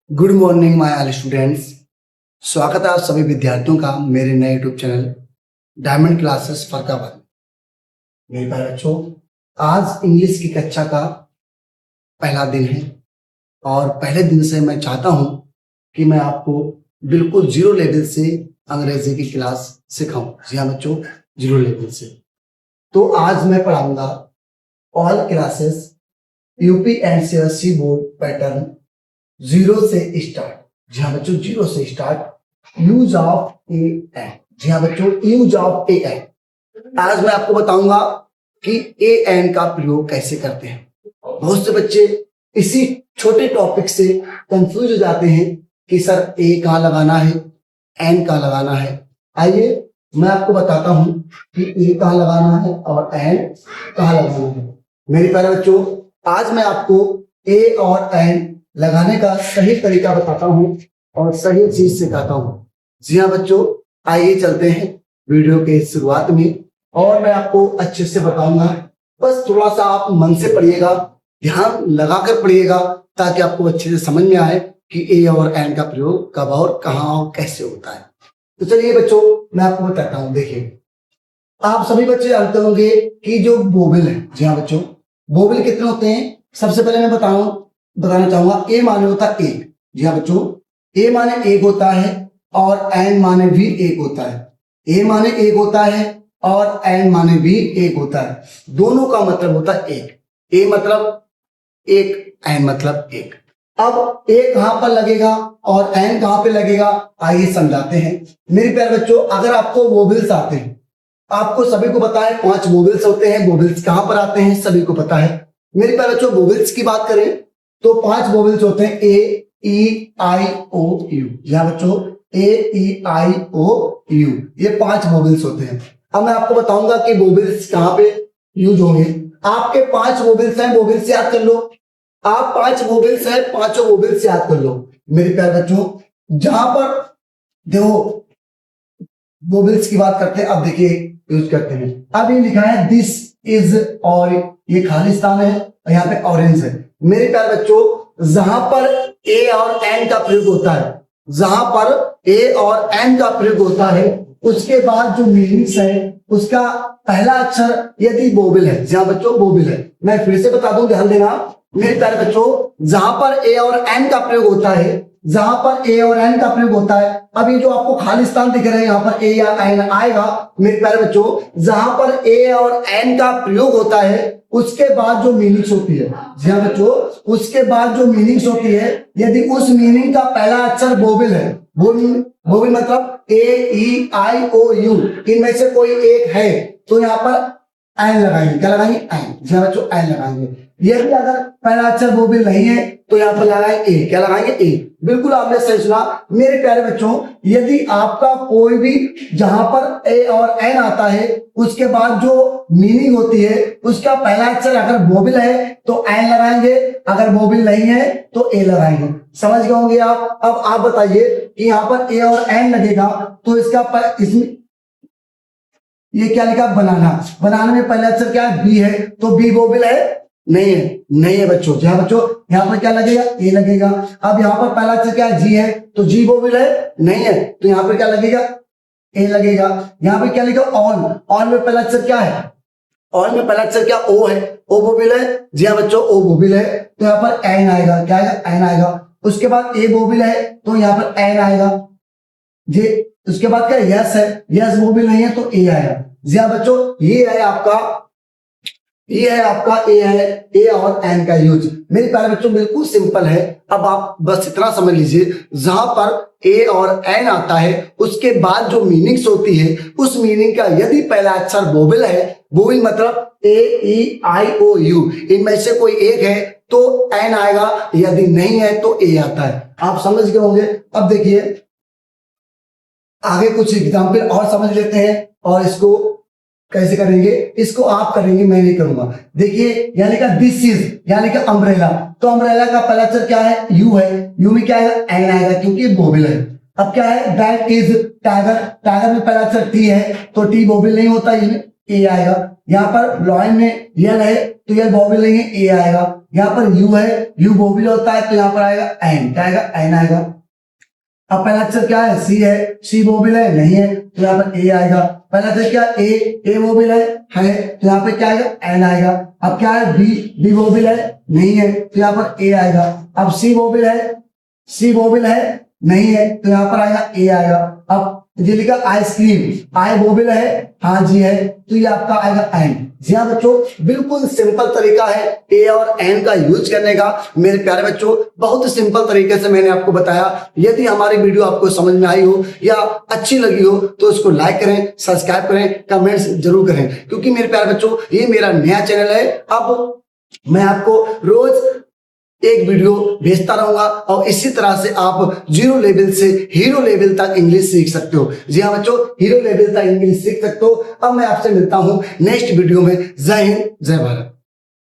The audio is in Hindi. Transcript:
Good morning my all students. स्वागत है आप सभी विद्यार्थियों का मेरे नए YouTube channel diamond classes Farrukhabad. मेरे प्यारे बच्चों, आज इंग्लिश की कक्षा का पहला दिन है और पहले दिन से मैं चाहता हूं कि मैं आपको बिल्कुल जीरो लेवल से अंग्रेजी की क्लास सिखाऊं। जी हाँ बच्चों, जीरो लेवल से। तो आज मैं पढ़ाऊंगा all classes UP and CSC board pattern zero से स्टार्ट। जी हाँ बच्चों, जीरो से start. Use of A N. जी हाँ बच्चों, यूज ऑफ ए एन। आज मैं आपको बताऊंगा कि ए एन का प्रयोग कैसे करते हैं। बहुत से बच्चे इसी छोटे टॉपिक से कंफ्यूज हो जाते हैं कि सर ए कहाँ लगाना है, एन कहाँ लगाना है। आइए मैं आपको बताता हूं कि ए कहाँ लगाना है और एन कहाँ लगाना है। मेरे प्यारे बच्चों, आज मैं आपको ए और एन लगाने का सही तरीका बताता हूं और सही चीज सिखाता हूं। जी हाँ बच्चों, आइए चलते हैं वीडियो के शुरुआत में और मैं आपको अच्छे से बताऊंगा। बस थोड़ा सा आप मन से पढ़िएगा, ध्यान लगाकर पढ़िएगा ताकि आपको अच्छे से समझ में आए कि ए और एन का प्रयोग कब और कहां और कैसे होता है। तो चलिए बच्चों, मैं आपको बताता हूं। देखिए, आप सभी बच्चे जानते होंगे कि जो बोबिल है, जी हाँ बच्चों, बोबिल कितने होते हैं। सबसे पहले मैं बताना चाहूंगा ए माने होता है एक। जी हाँ बच्चों, ए माने एक होता है और एन माने भी एक होता है। ए माने एक होता है और एन माने भी एक होता है। दोनों का मतलब होता है एक। ए मतलब एक, एन मतलब एक। अब ए कहां पर लगेगा और एन कहां पे लगेगा, आइए समझाते हैं। मेरे प्यारे बच्चों, अगर आपको वोवेल्स आते हैं, आपको सभी को पता है 5 वोवेल्स होते हैं। वोवेल्स कहां पर आते हैं सभी को पता है। मेरे प्यारे बच्चों, वोवेल्स की बात करें तो 5 वोवेल्स होते हैं। ए ई आई ओ यू। या बच्चों, ए ई आई ओ यू, ये 5 वोवेल्स होते हैं। अब मैं आपको बताऊंगा कि वोवेल्स कहां पे यूज होंगे। आपके 5 वोवेल्स हैं, वोवेल्स याद कर लो। आप 5 वोवेल्स हैं, 5 वोवेल्स याद कर लो। मेरे प्यारे बच्चों, जहां पर देखो वोवेल्स की बात करते हैं, अब देखिए यूज करते हैं। अब ये लिखा है दिस इज, और ये खालिस्तान है और यहाँ पे ऑरेंज है। मेरे प्यारे बच्चों, जहां पर ए और एन का प्रयोग होता है, जहां पर ए और एन का प्रयोग होता है, उसके बाद जो मीनिंग्स है उसका पहला अक्षर यदि बोबिल है, जहां बच्चों बोबिल है, मैं फिर से बता दूं, ध्यान देना। मेरे प्यारे बच्चों, जहां पर ए और एन का प्रयोग होता है, जहां पर ए और एन का प्रयोग होता है, अब ये जो आपको खालिस्तान दिख रहे हैं यहाँ पर ए या एन आएगा। मेरे प्यारे बच्चों, जहां पर ए और एन का प्रयोग होता है उसके बाद जो मीनिंग्स होती है, जी हाँ बच्चों, उसके बाद जो मीनिंग्स होती है, यदि उस मीनिंग का पहला अक्षर बोबिल है, बोबिल मतलब ए ई आई ओ यू, इनमें से कोई एक है, तो यहाँ पर एन लगाएंगे। क्या लगाएंगे? एन। जी हाँ बच्चों, एन लगाएंगे। यदि अगर पहला अक्षर बोबिल नहीं है तो यहाँ पर लगाएंगे ए। क्या लगाएंगे? ए। बिल्कुल आपने सही सुना। मेरे प्यारे बच्चों, यदि आपका कोई भी जहां पर ए और एन आता है उसके बाद जो मीनिंग होती है उसका पहला अक्षर अगर बोबिल है तो एन लगाएंगे, अगर बोबिल नहीं है तो ए लगाएंगे। समझ गए होंगे आप। अब आप बताइए कि यहाँ पर ए और एन लगेगा तो इसमें ये क्या लिखा? बनाना। बनाना में पहला अक्षर क्या है? बी है, तो बी बोबिल है? नहीं है, नहीं है बच्चों। जी हाँ बच्चों, यहाँ पर क्या लगेगा? ए लगेगा। अब यहाँ पर पहला अक्षर क्या है? जी है, तो जी बोबिल है? नहीं है, तो यहाँ पर क्या लगेगा? ए लगेगा। यहाँ पे क्या लिखा? ऑन। ऑन में पहला अक्षर क्या है? ऑन में पहला अक्षर क्या? ओ है, ओ बोबिल है? जी हाँ बच्चों, ओ बोबिल है, तो यहाँ पर एन आएगा। क्या आएगा? एन आएगा। उसके बाद ए बोबिल है तो यहाँ पर एन आएगा। जी, उसके बाद क्या? यस है, यस बोबिल नहीं है तो ए आएगा। जी हाँ बच्चों, ये है आपका ए है, ए और एन का यूज। मेरे प्यारे बच्चों, बिल्कुल सिंपल है। अब आप बस इतना समझ लीजिए, जहां पर ए और एन आता है उसके बाद जो मीनिंग्स होती है उस मीनिंग का यदि पहला अक्षर बोबिल है, बोबिल मतलब ए ई आई ओ यू, इनमें से कोई एक है तो एन आएगा, यदि नहीं है तो ए आता है। आप समझ गए होंगे। अब देखिए आगे कुछ एग्जाम्पल और समझ लेते हैं और इसको कैसे करेंगे, इसको आप करेंगे, मैं नहीं करूंगा। देखिए यहाँ लिखा दिस इज, यहाँ लिखा अम्ब्रेला, तो अम्ब्रेला का पहला अक्षर क्या है? यू है, यू में क्या आएगा? एन आएगा क्योंकि बोबिल है। अब क्या है? दैट इज टाइगर, टाइगर में पहला अक्षर टी है तो टी बोबिल नहीं होता, ए आएगा। यहाँ पर लॉयन में यल है तो यल बोबिल नहीं है, ए आएगा। यहाँ पर यू है, यू वोवेल होता है तो यहाँ पर आएगा एन, क्या आएगा, एन आएगा। अब पहला अक्षर क्या है, सी है, सी वोवेल है, नहीं है तो यहाँ पर ए आएगा। पहला अक्षर क्या, ए वोवेल है तो यहाँ पे क्या आएगा, एन आएगा। अब क्या है, बी, बी वोवेल है, नहीं है तो यहाँ पर ए आएगा। अब सी वोवेल है, सी वोवेल है, नहीं है तो यहाँ पर आएगा ए आएगा। अब ये लिखा आइसक्रीम, आई वोवेल है, हाँ जी है तो ये आपका आएगा एन। जी हाँ बच्चों, बिल्कुल सिंपल तरीका है ए और एन का यूज करने का। मेरे प्यारे बच्चों, बहुत सिंपल तरीके से मैंने आपको बताया। यदि हमारी वीडियो आपको समझ में आई हो या अच्छी लगी हो तो इसको लाइक करें, सब्सक्राइब करें, कमेंट्स जरूर करें, क्योंकि मेरे प्यारे बच्चों ये मेरा नया चैनल है। अब मैं आपको रोज एक वीडियो भेजता रहूंगा और इसी तरह से आप जीरो लेवल से हीरो लेवल तक इंग्लिश सीख सकते हो। जी हाँ बच्चों, हीरो लेवल तक इंग्लिश सीख सकते हो। अब मैं आपसे मिलता हूं नेक्स्ट वीडियो में। जय हिंद, जय भारत।